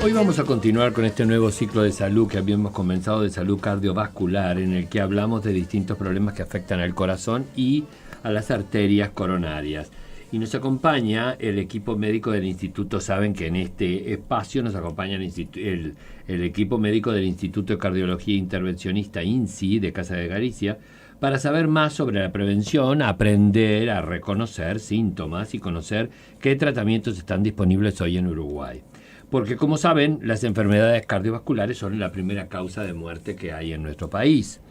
Hoy vamos a continuar con este nuevo ciclo de salud que habíamos comenzado, de salud cardiovascular, en el que hablamos de distintos problemas que afectan al corazón y a las arterias coronarias. Y nos acompaña el equipo médico del instituto. Saben que en este espacio nos acompaña el equipo médico del Instituto de Cardiología Intervencionista INSI de Casa de Galicia, para saber más sobre la prevención, aprender a reconocer síntomas y conocer qué tratamientos están disponibles hoy en Uruguay. Porque, como saben, las enfermedades cardiovasculares son la primera causa de muerte que hay en nuestro país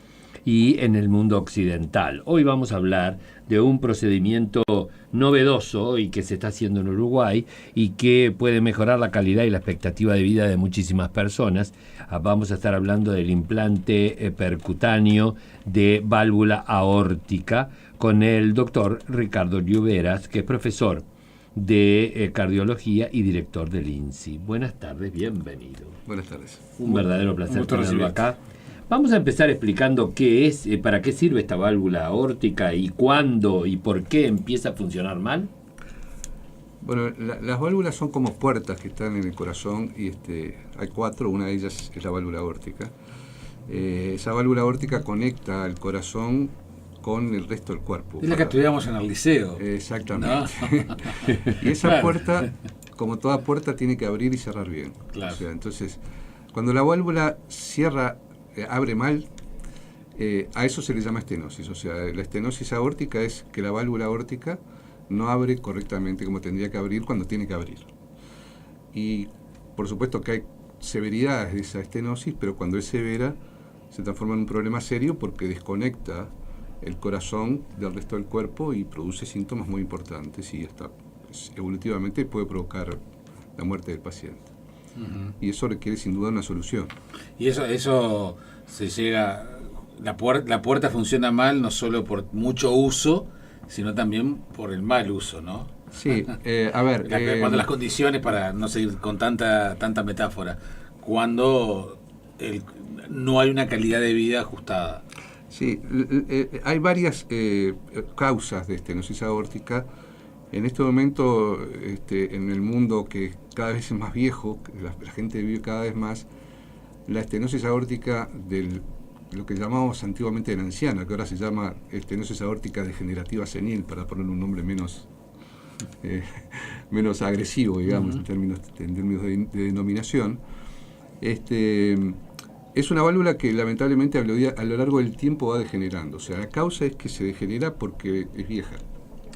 y en el mundo occidental. Hoy vamos a hablar de un procedimiento novedoso y que se está haciendo en Uruguay y que puede mejorar la calidad y la expectativa de vida de muchísimas personas. Vamos a estar hablando del implante percutáneo de válvula aórtica con el doctor Ricardo Lluveras, que es profesor de cardiología y director del INSI. Buenas tardes, bienvenido. Buenas tardes. Un verdadero placer tenerlo acá. Vamos a empezar explicando qué es, para qué sirve esta válvula aórtica y cuándo y por qué empieza a funcionar mal. Bueno, las válvulas son como puertas que están en el corazón y hay 4, una de ellas es la válvula aórtica. Esa válvula aórtica conecta al corazón con el resto del cuerpo. Es la que estudiamos en el liceo. Exactamente. ¿No? Y esa puerta, como toda puerta, tiene que abrir y cerrar bien. Claro. O sea, entonces, cuando la válvula abre mal, a eso se le llama estenosis. O sea, la estenosis aórtica es que la válvula aórtica no abre correctamente como tendría que abrir cuando tiene que abrir. Y por supuesto que hay severidades de esa estenosis, pero cuando es severa se transforma en un problema serio porque desconecta el corazón del resto del cuerpo y produce síntomas muy importantes y evolutivamente puede provocar la muerte del paciente. Uh-huh. Y eso requiere sin duda una solución. Y eso se llega, la puerta funciona mal no solo por mucho uso, sino también por el mal uso, ¿no? Sí, a ver... cuando las condiciones, para no seguir con tanta metáfora, cuando no hay una calidad de vida ajustada. Sí, hay varias causas de estenosis aórtica. En este momento, en el mundo que cada vez es más viejo, la gente vive cada vez más, la estenosis aórtica de lo que llamábamos antiguamente de la anciana, que ahora se llama estenosis aórtica degenerativa senil, para poner un nombre menos agresivo, digamos, uh-huh, en términos de denominación. Es una válvula que lamentablemente a lo largo del tiempo va degenerando. O sea, la causa es que se degenera porque es vieja.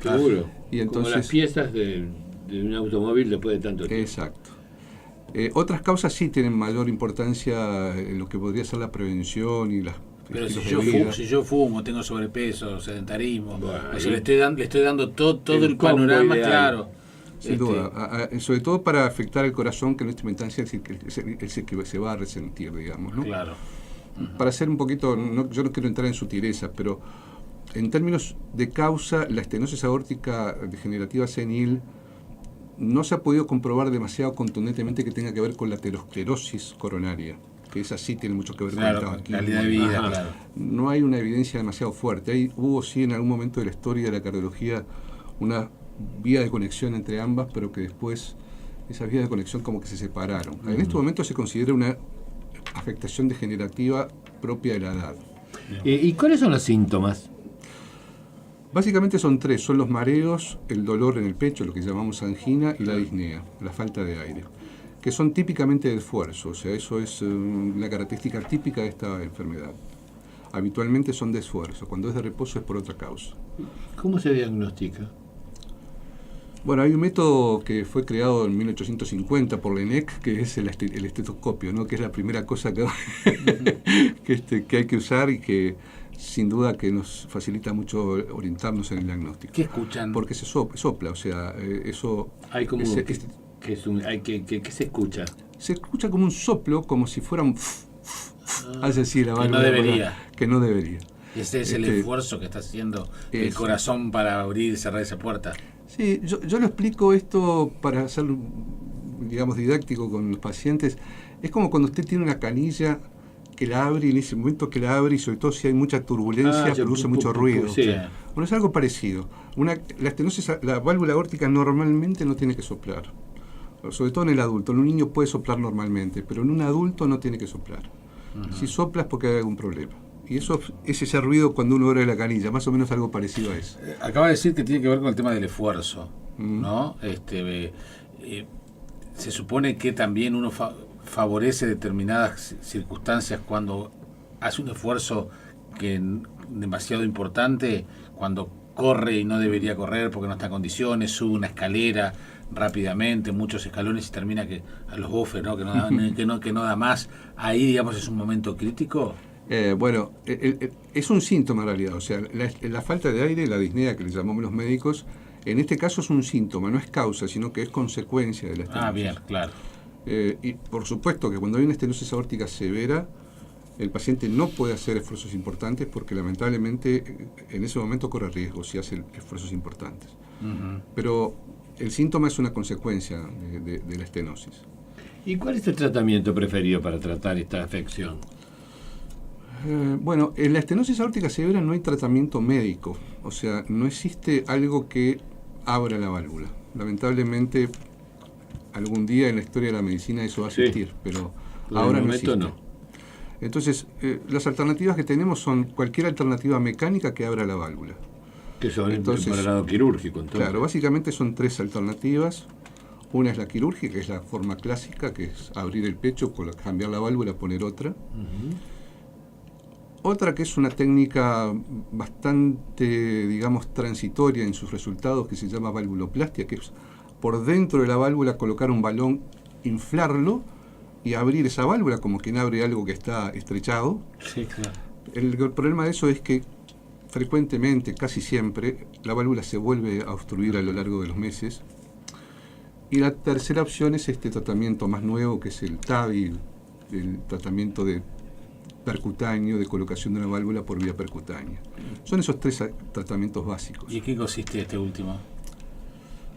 Seguro. Y entonces, como las piezas de un automóvil después de tanto tiempo. Exacto. Otras causas sí tienen mayor importancia en lo que podría ser la prevención y las... Pero si yo fumo, tengo sobrepeso, sedentarismo, bueno, o sea, le estoy dando todo el panorama, claro. Sin duda, sobre todo para afectar el corazón, que en esta instancia es el que se va a resentir, digamos, ¿no? Claro. Uh-huh. Para ser un poquito, yo no quiero entrar en sutileza, pero en términos de causa, la estenosis aórtica degenerativa senil no se ha podido comprobar demasiado contundentemente que tenga que ver con la aterosclerosis coronaria, que esa sí tiene mucho que ver, claro, con el tabaquismo. Calidad de vida, claro. No hay una evidencia demasiado fuerte. Hubo sí en algún momento de la historia de la cardiología una vía de conexión entre ambas, pero que después esas vías de conexión como que se separaron. Uh-huh. En este momento se considera una afectación degenerativa propia de la edad. ¿Y cuáles son los síntomas? Básicamente son 3, son los mareos, el dolor en el pecho, lo que llamamos angina, y la disnea, la falta de aire, que son típicamente de esfuerzo. O sea, eso es una característica típica de esta enfermedad. Habitualmente son de esfuerzo, cuando es de reposo es por otra causa. ¿Cómo se diagnostica? Hay un método que fue creado en 1850 por Laennec, que es el estetoscopio, ¿no? Que es la primera cosa que hay que usar y que sin duda que nos facilita mucho orientarnos en el diagnóstico. ¿Qué escuchan? Porque se sopla, o sea, eso... Hay como ¿qué se escucha? Se escucha como un soplo, como si fuera un... hace así la válvula. Que no debería. Y ese es el esfuerzo que está haciendo el corazón para abrir y cerrar esa puerta. Sí, yo lo explico esto para ser, digamos, didáctico con los pacientes. Es como cuando usted tiene una canilla que la abre, y en ese momento que la abre, y sobre todo si hay mucha turbulencia, produce mucho ruido. Sí. Bueno, es algo parecido. La válvula aórtica normalmente no tiene que soplar. sobre todo en el adulto. En un niño puede soplar normalmente, pero en un adulto no tiene que soplar. Si sopla es porque hay algún problema. Y eso es ese ruido cuando uno abre la canilla, más o menos algo parecido a eso. Acaba de decir que tiene que ver con el tema del esfuerzo, ¿no? Se supone que también uno favorece determinadas circunstancias cuando hace un esfuerzo demasiado importante, cuando corre y no debería correr porque no está en condiciones, sube una escalera rápidamente, muchos escalones y termina que a los bofes, ¿no? que no da más. Ahí, digamos, es un momento crítico. Bueno, es un síntoma en realidad. O sea, la falta de aire, la disnea que le llamamos los médicos, en este caso es un síntoma, no es causa, sino que es consecuencia de la estenosis. Bien, claro. Y por supuesto que cuando hay una estenosis aórtica severa, el paciente no puede hacer esfuerzos importantes porque lamentablemente en ese momento corre riesgo si hace esfuerzos importantes. Pero el síntoma es una consecuencia de la estenosis. ¿Y cuál es el tratamiento preferido para tratar esta afección? Bueno, en la estenosis aórtica severa no hay tratamiento médico, o sea, no existe algo que abra la válvula. Lamentablemente, algún día en la historia de la medicina eso va a existir, pero ahora no existe. No. Entonces, las alternativas que tenemos son cualquier alternativa mecánica que abra la válvula. Que son para el lado quirúrgico, entonces. Claro, básicamente son tres alternativas. Una es la quirúrgica, que es la forma clásica, que es abrir el pecho, cambiar la válvula, poner otra. Otra que es una técnica bastante, digamos, transitoria en sus resultados, que se llama valvuloplastia, que es por dentro de la válvula colocar un balón, inflarlo y abrir esa válvula como quien abre algo que está estrechado. Sí, claro. El problema de eso es que frecuentemente, casi siempre, la válvula se vuelve a obstruir a lo largo de los meses. Y la tercera opción es este tratamiento más nuevo, que es el TAVI, el tratamiento de percutáneo, de colocación de una válvula por vía percutánea. Son esos tres tratamientos básicos. ¿Y qué consiste este último?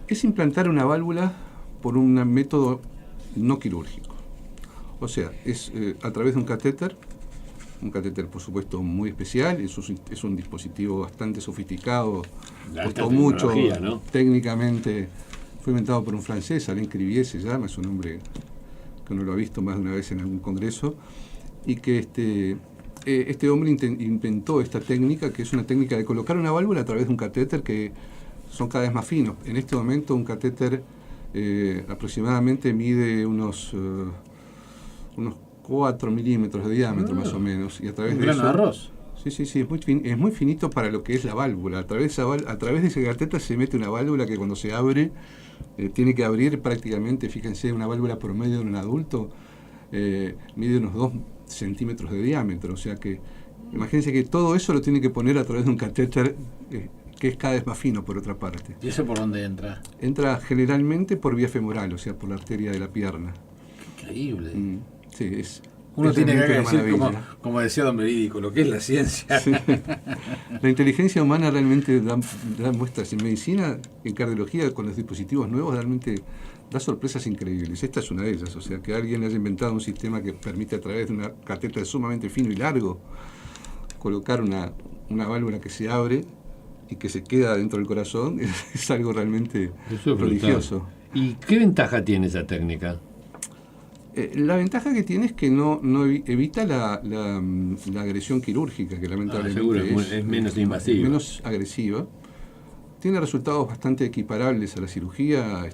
Es implantar una válvula por un método no quirúrgico. O sea, es a través de un catéter por supuesto muy especial, es un dispositivo bastante sofisticado, costó mucho, ¿no? Técnicamente fue inventado por un francés, Alain Crivier se llama, es un hombre que uno lo ha visto más de una vez en algún congreso, y que este hombre inventó esta técnica, que es una técnica de colocar una válvula a través de un catéter que son cada vez más finos. En este momento un catéter aproximadamente mide unos 4 milímetros de diámetro más o menos. Y a través de eso, arroz. Sí, es muy finito para lo que es la válvula. A través de ese catéter se mete una válvula que cuando se abre, tiene que abrir prácticamente, fíjense, una válvula promedio de un adulto, mide unos 2 centímetros de diámetro. O sea que, imagínense que todo eso lo tiene que poner a través de un catéter que es cada vez más fino por otra parte. ¿Y eso por dónde entra? Entra generalmente por vía femoral, o sea, por la arteria de la pierna. Increíble. Sí, es... Uno tiene que decir, como decía don Verídico, lo que es la ciencia. Sí. La inteligencia humana realmente da muestras. En medicina, en cardiología, con los dispositivos nuevos, realmente da sorpresas increíbles. Esta es una de ellas. O sea, que alguien haya inventado un sistema que permite a través de una catéter sumamente fino y largo colocar una válvula que se abre y que se queda dentro del corazón, es algo realmente prodigioso. ¿Y qué ventaja tiene esa técnica? La ventaja que tiene es que no evita la agresión quirúrgica, que lamentablemente es menos invasiva, menos agresiva. Tiene resultados bastante equiparables a la cirugía.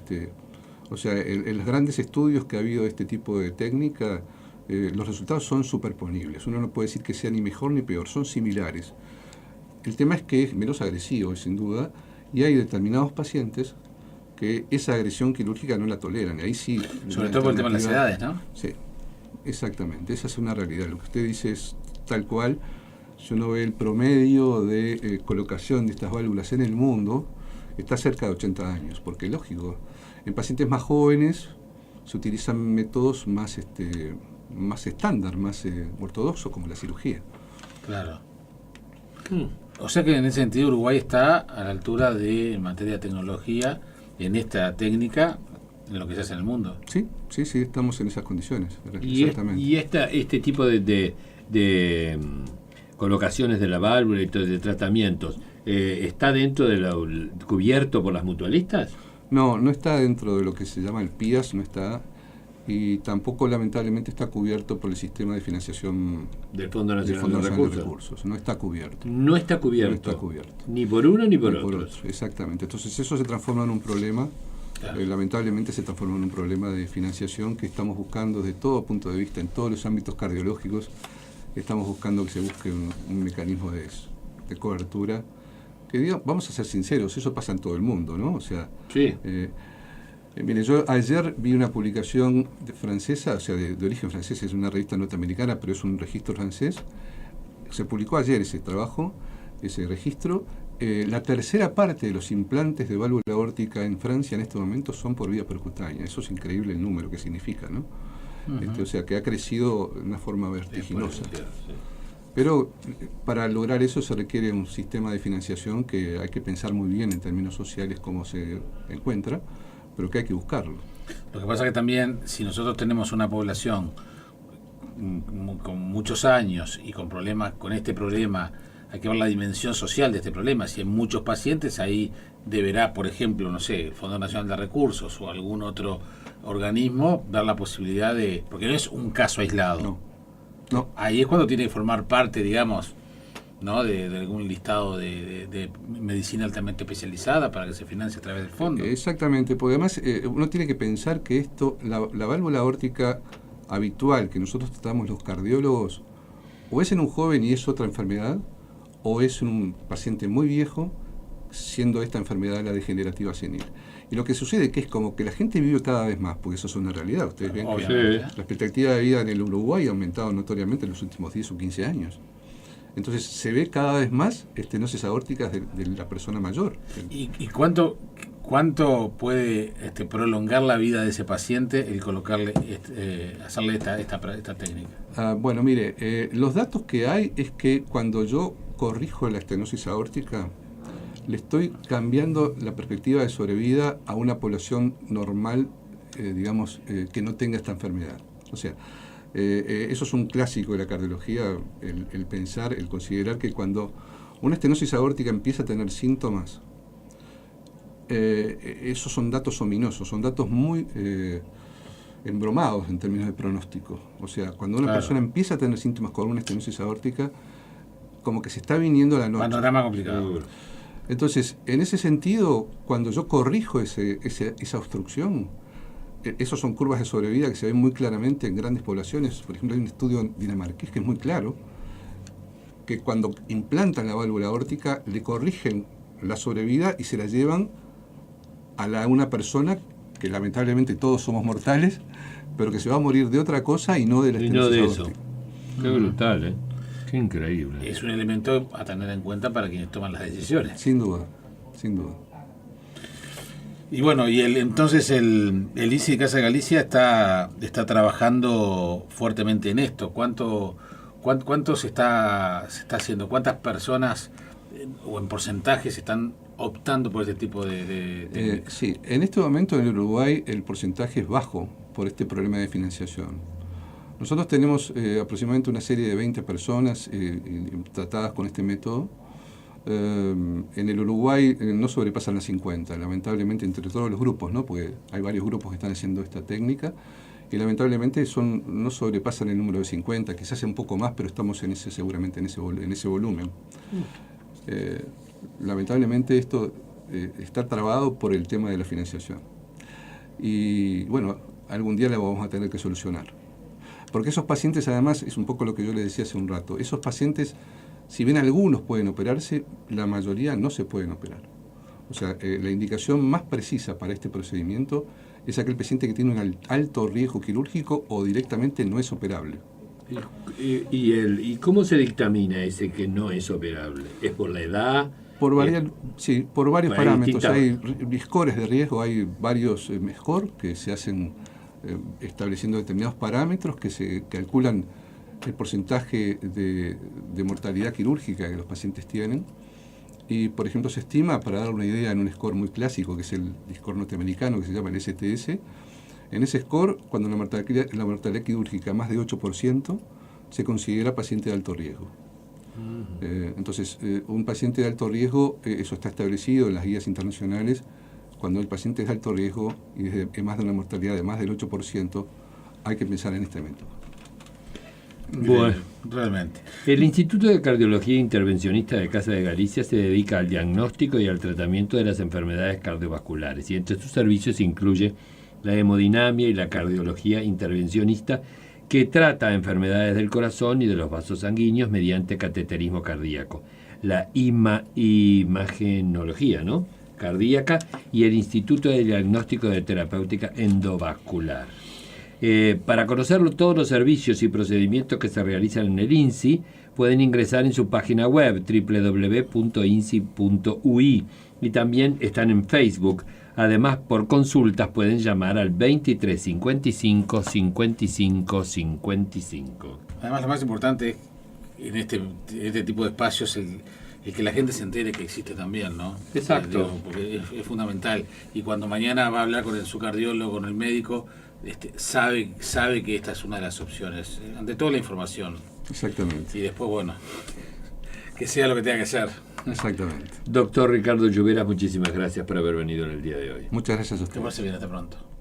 O sea, en los grandes estudios que ha habido de este tipo de técnica, los resultados son superponibles. Uno no puede decir que sea ni mejor ni peor, son similares. El tema es que es menos agresivo, sin duda, y hay determinados pacientes que esa agresión quirúrgica no la toleran. Ahí sí. Sobre todo por el tema de las edades, ¿no? Sí, exactamente. Esa es una realidad. Lo que usted dice es tal cual. Si uno ve el promedio de colocación de estas válvulas en el mundo, está cerca de 80 años, porque lógico, en pacientes más jóvenes se utilizan métodos más estándar, más ortodoxos, como la cirugía. Claro. O sea que en ese sentido Uruguay está a la altura de, en materia de tecnología, en esta técnica, en lo que se hace en el mundo. Sí, estamos en esas condiciones. Exactamente. Y este tipo de colocaciones de la válvula y de tratamientos, ¿está dentro de cubierto por las mutualistas? No, no está dentro de lo que se llama el PIAS, no está, y tampoco lamentablemente está cubierto por el sistema de financiación del Fondo del Nacional, Fondo de, Nacional de Recursos. Recursos. No está cubierto. No está cubierto. No está cubierto. Ni por uno ni por Ni otro. Exactamente. Entonces eso se transforma en un problema, Claro. lamentablemente se transforma en un problema de financiación que estamos buscando desde todo punto de vista, en todos los ámbitos cardiológicos, estamos buscando que se busque un mecanismo de cobertura. Que diga, vamos a ser sinceros, eso pasa en todo el mundo, ¿no? O sea, Sí. mire, yo ayer vi una publicación francesa, o sea, de origen francés, es una revista norteamericana, pero es un registro francés. Se publicó ayer ese trabajo, ese registro. La tercera parte de los implantes de válvula aórtica en Francia en este momento son por vía percutánea. Eso es increíble el número que significa, ¿no? O sea, que ha crecido de una forma vertiginosa. Pero para lograr eso se requiere un sistema de financiación que hay que pensar muy bien en términos sociales cómo se encuentra, pero que hay que buscarlo. Lo que pasa es que también, si nosotros tenemos una población con muchos años y con problemas, con este problema, hay que ver la dimensión social de este problema. Si hay muchos pacientes, ahí deberá, por ejemplo, no sé, el Fondo Nacional de Recursos o algún otro organismo dar la posibilidad de... Porque no es un caso aislado. No. Ahí es cuando tiene que formar parte, digamos, ¿no? de algún listado de medicina altamente especializada para que se financie a través del fondo. Exactamente, porque además uno tiene que pensar que esto, la válvula aórtica habitual que nosotros tratamos los cardiólogos, o es en un joven y es otra enfermedad, o es en un paciente muy viejo, siendo esta enfermedad la degenerativa senil. Y lo que sucede es que es como que la gente vive cada vez más, porque eso es una realidad. Ustedes ven que la expectativa de vida en el Uruguay ha aumentado notoriamente en los últimos 10 o 15 años. Entonces se ve cada vez más estenosis aórticas de la persona mayor. ¿Y cuánto puede prolongar la vida de ese paciente el colocarle, hacerle esta técnica? Bueno, mire, los datos que hay es que cuando yo corrijo la estenosis aórtica, le estoy cambiando la perspectiva de sobrevida a una población normal, que no tenga esta enfermedad. O sea, eso es un clásico de la cardiología, el pensar, el considerar que cuando una estenosis aórtica empieza a tener síntomas, esos son datos ominosos, son datos muy embromados en términos de pronóstico. O sea, cuando una persona empieza a tener síntomas con una estenosis aórtica, como que se está viniendo la noche. Panorama complicado. Entonces, en ese sentido, cuando yo corrijo esa obstrucción, esos son curvas de sobrevida que se ven muy claramente en grandes poblaciones. Por ejemplo, hay un estudio dinamarqués que es muy claro, que cuando implantan la válvula aórtica, le corrigen la sobrevida y se la llevan a una persona que lamentablemente todos somos mortales, pero que se va a morir de otra cosa y no de la estenosis aórtica. Qué brutal, ¿eh? Qué increíble. Es un elemento a tener en cuenta para quienes toman las decisiones. Sin duda, sin duda. Y bueno, entonces el ICI de Casa Galicia está trabajando fuertemente en esto. ¿Cuánto se está haciendo? ¿Cuántas personas o en porcentajes están optando por este tipo de sí, en este momento en el Uruguay el porcentaje es bajo por este problema de financiación. Nosotros tenemos aproximadamente una serie de 20 personas tratadas con este método. En el Uruguay no sobrepasan las 50, lamentablemente entre todos los grupos, ¿no? Porque hay varios grupos que están haciendo esta técnica y lamentablemente no sobrepasan el número de 50, quizás un poco más, pero estamos seguramente en ese volumen. Lamentablemente esto está trabado por el tema de la financiación. Y bueno, algún día la vamos a tener que solucionar. Porque esos pacientes, además, es un poco lo que yo les decía hace un rato, esos pacientes, si bien algunos pueden operarse, la mayoría no se pueden operar. O sea, la indicación más precisa para este procedimiento es aquel paciente que tiene un alto riesgo quirúrgico o directamente no es operable. ¿Y cómo se dictamina ese que no es operable? ¿Es por la edad? Por varios parámetros. Hay scores de riesgo, hay varios score que se hacen estableciendo determinados parámetros que se calculan el porcentaje de mortalidad quirúrgica que los pacientes tienen. Y, por ejemplo, se estima, para dar una idea, en un score muy clásico, que es el score norteamericano, que se llama el STS, en ese score, cuando la mortalidad quirúrgica más de 8%, se considera paciente de alto riesgo. Entonces, un paciente de alto riesgo, eso está establecido en las guías internacionales, cuando el paciente es de alto riesgo y es más de una mortalidad de más del 8%, hay que pensar en este método. Bueno, realmente. el Instituto de Cardiología Intervencionista de Casa de Galicia se dedica al diagnóstico y al tratamiento de las enfermedades cardiovasculares y entre sus servicios incluye la hemodinamia y la cardiología intervencionista que trata enfermedades del corazón y de los vasos sanguíneos mediante cateterismo cardíaco, la imagenología, ¿no?, cardíaca y el Instituto de Diagnóstico de Terapéutica Endovascular. Para conocer todos los servicios y procedimientos que se realizan en el INSI, pueden ingresar en su página web www.insi.ui y también están en Facebook. Además, por consultas pueden llamar al 23 55 55 55. Además, lo más importante en este tipo de espacios el que la gente se entere que existe también, ¿no? Exacto. Porque es fundamental. Y cuando mañana va a hablar con su cardiólogo, con el médico, sabe que esta es una de las opciones. Ante todo la información. Exactamente. Y después, bueno, que sea lo que tenga que ser. Exactamente. Doctor Ricardo Lluveras, muchísimas gracias por haber venido en el día de hoy. Muchas gracias a Que ustedes. pase bien, hasta pronto.